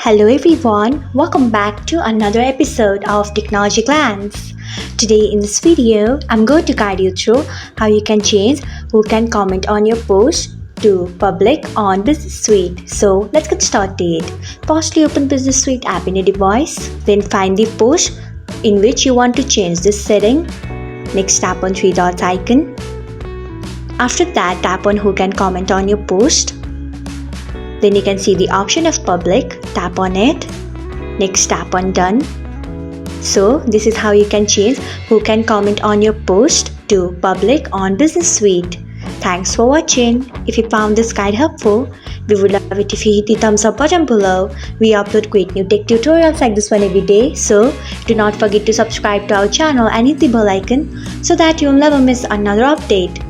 Hello everyone, welcome back to another episode of Technologyglance. Today in this video, I'm going to guide you through how you can change who can comment on your post to public on Business Suite. So let's get started. Firstly, open Business Suite app in your device, then find the post in which you want to change this setting. Next, tap on three dots icon. After that, tap on who can comment on your post. Then you can see the option of public, tap on it. Next, tap on done. So this is how you can change who can comment on your post to public on Business Suite. Thanks for watching. If you found this guide helpful, we would love it if you hit the thumbs up button below. We upload great new tech tutorials like this one every day, so do not forget to subscribe to our channel and hit the bell icon so that you'll never miss another update.